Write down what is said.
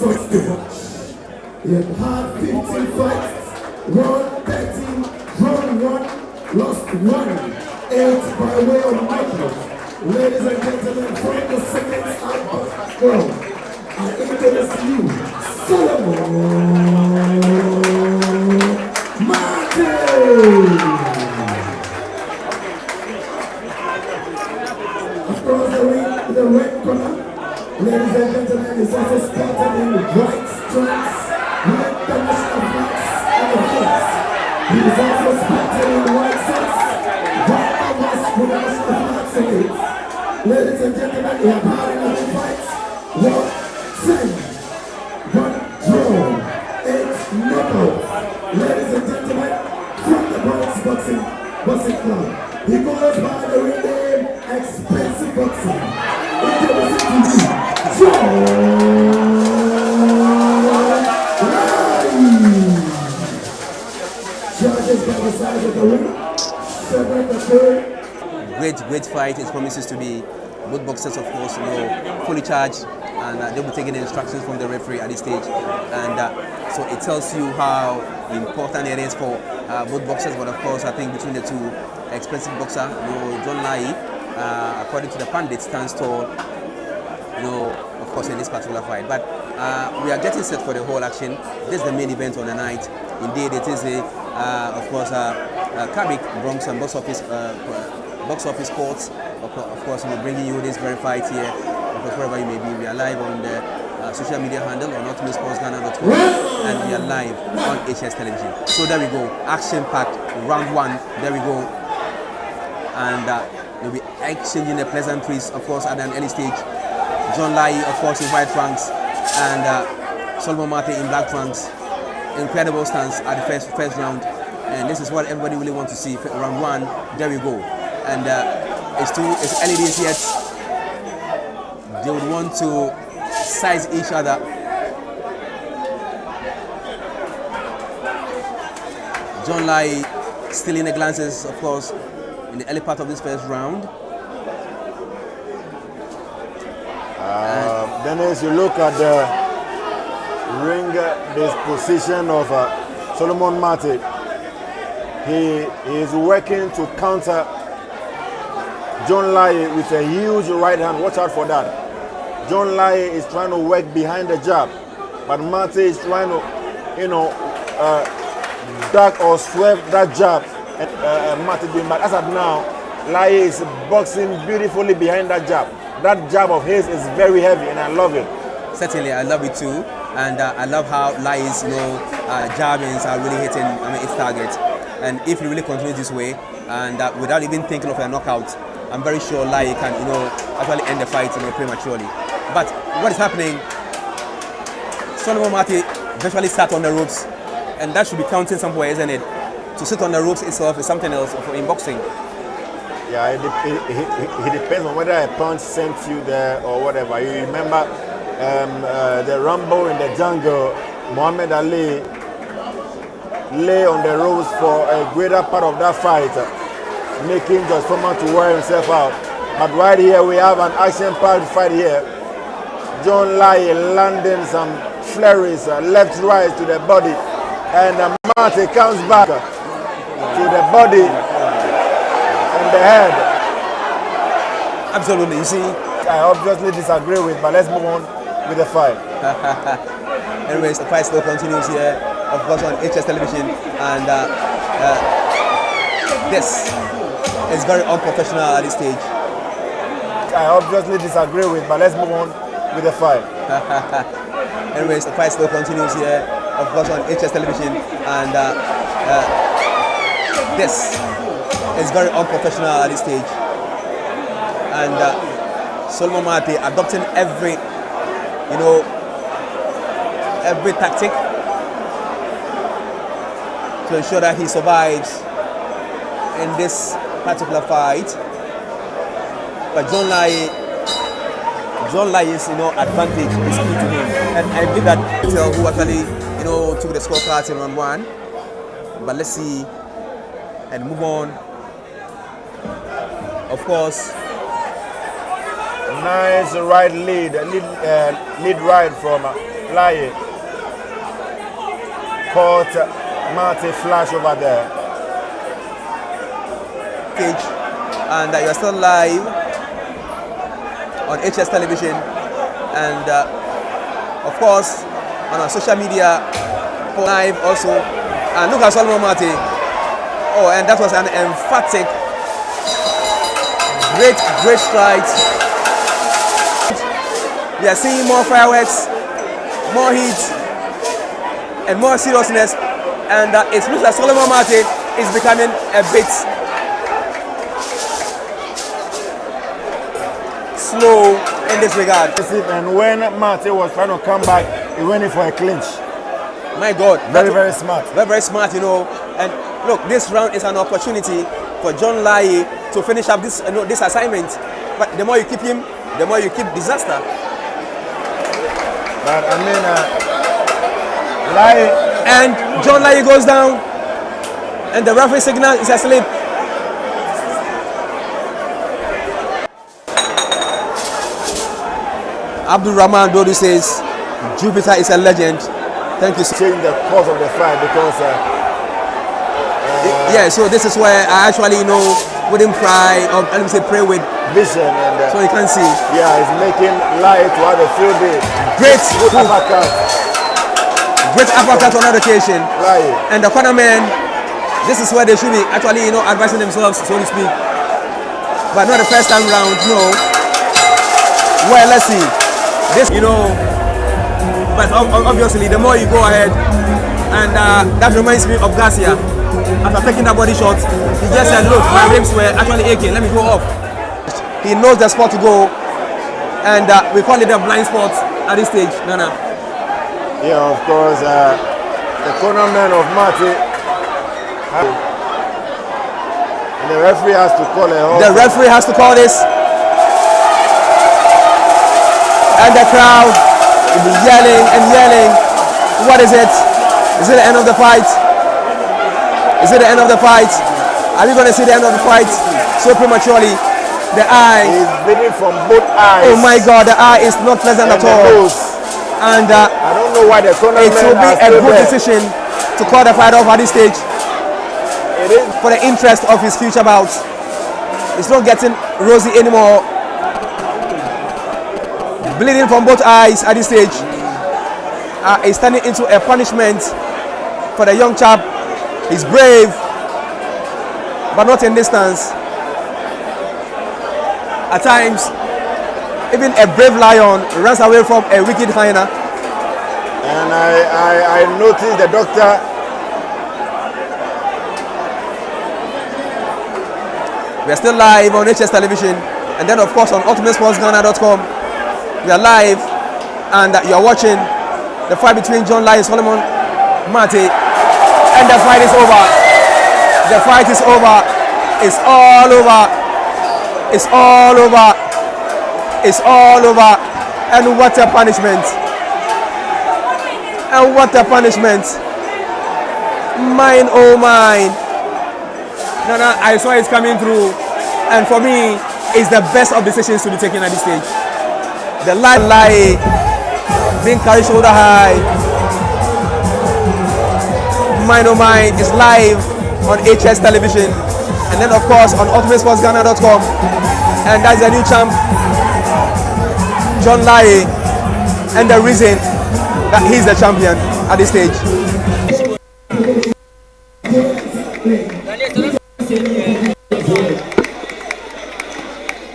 sucks to watch. He had had 15 fights, won 13, drawn 1, lost 1, 8 by way of knockout. Ladies and gentlemen, from the second round, I introduce you, Solomon Martey. Across the ring, the red corner, ladies and gentlemen, is also spotted in white stripes with the national flags on the face. He is also spotted in white socks, white covers with the national flags on it. Ladies and gentlemen, we have had 11 fights, 1, 10, 1 draw, 8 knockouts. Ladies and gentlemen, from the Bronx Boxing Club, he goes by the ring name Expensive Boxing. Introducing to you, judges by the side of the ring, 7 to 3. Great fight. It promises to be both boxers, of course, fully charged, and they'll be taking the instructions from the referee at this stage. And so it tells you how important it is for both boxers. But of course, I think between the two, expensive boxer, John Laryea, according to the pundit, stands tall, of course, in this particular fight. But we are getting set for the whole action. This is the main event on the night. Indeed, it is of course, Carrick Bronx and box office sports. Of course, bringing you this very fight here. Of course, wherever you may be, we are live on the social media handle on ultimatesportsghana.com, and we are live on HS Television. So there we go, action-packed round 1. There we go, and we'll be exchanging the pleasantries, of course, at an early stage. John Laryea, of course, in white trunks, and Solomon Martey in black trunks. Incredible stance at the first round, and this is what everybody really wants to see. Round 1, there we go, and it's early days yet. They would want to size each other. John Laryea still in the glances, of course, in the early part of this first round. Then as you look at the ring disposition of Solomon Martey, he is working to counter John Laryea with a huge right hand. Watch out for that. John Laryea is trying to work behind the jab, but Martey is trying to, duck or swerve that jab. And Martey doing, but as of now, Laryea is boxing beautifully behind that jab. That jab of his is very heavy, and I love it. Certainly, I love it too, and I love how Laryea's jabbings are really hitting its target. And if he really continues this way, and without even thinking of a knockout, I'm very sure Laryea can, actually end the fight, prematurely. But what is happening? Solomon Martey virtually sat on the ropes, and that should be counting somewhere, isn't it? To sit on the ropes itself is something else in boxing. Yeah, it depends on whether a punch sent you there or whatever. You remember the Rumble in the jungle, Muhammad Ali lay on the ropes for a greater part of that fight, making George Foreman to wear himself out. But right here we have an action-packed fight here. John Laryea landing some flurries, left, right to the body, and Martey comes back to the body and the head. Absolutely, you see. I obviously disagree with, but let's move on with the fight. Anyways, the fight still continues here, of course, on HS Television, and this is very unprofessional at this stage. I obviously disagree with, but let's move on with the fight. Anyways, the fight still continues here, of course, on HS Television, and this is very unprofessional at this stage. And Solomon Martey adopting every tactic to ensure that he survives in this particular fight. But John Laryea's advantage is key to him, and I believe that who actually took the scorecards in round 1. But let's see and move on. Of course, nice right lead right from Laryea caught Martey flash over there. And you are still live on HS television, and of course on our social media live also. And look at Solomon Martey. Oh, and that was an emphatic, great strike. We are seeing more fireworks, more heat, and more seriousness, and it looks like Solomon Martey is becoming a bit slow in this regard. And when Martey was trying to come back, he went in for a clinch. My God, very smart. Very smart, you know. And look, this round is an opportunity for John Laryea to finish up this this assignment. But the more you keep him, the more you keep disaster. But I mean, Laryea, and John Laryea goes down, and the referee signal is asleep. Abdul Rahman Dodu says, Jupiter is a legend. Thank you. Change the course of the fight because yeah, so this is where I actually wouldn't cry, or let me say pray with vision, and so you can see. Yeah, it's making Laryea to have a field day. Great uppercut. Great uppercut on that occasion. Laryea. And the corner men, this is where they should be actually advancing themselves, so to speak. But not the first time round, no. Well, let's see. This, but obviously the more you go ahead, and that reminds me of Garcia. After taking that body shot, he just said, look, my ribs were actually aching, let me go off. He knows the spot to go, and we call it a blind spot at this stage. Nana. Yeah, of course, the corner man of Martey, and the referee has to call it. The referee has to call this. And the crowd will be yelling and yelling. What is it? Is it the end of the fight? Is it the end of the fight? Are we going to see the end of the fight so prematurely? The eye. He's bleeding from both eyes. Oh my God, the eye is not pleasant at all. And I don't know why the corner it will be a good decision to call the fight off at this stage. It is for the interest of his future bouts. It's not getting rosy anymore. Bleeding from both eyes at this stage is turning into a punishment for the young chap. He's brave, but not in distance. At times, even a brave lion runs away from a wicked hyena. And I noticed the doctor. We are still live on HS television, and then of course on ultimatesportsghana.com. We are live, and you are watching the fight between John Laryea and Solomon Martey, and the fight is over. The fight is over. It's all over. It's all over. It's all over. And what a punishment! And what a punishment! Mine, oh mine! Nana, I saw it coming through, and for me, it's the best of decisions to be taken at this stage. The Laryea being carried shoulder high. Mine oh mine is live on HS television, and then of course on ultimatesportsghana.com, and that's the new champ John Laryea, and the reason that he's the champion at this stage.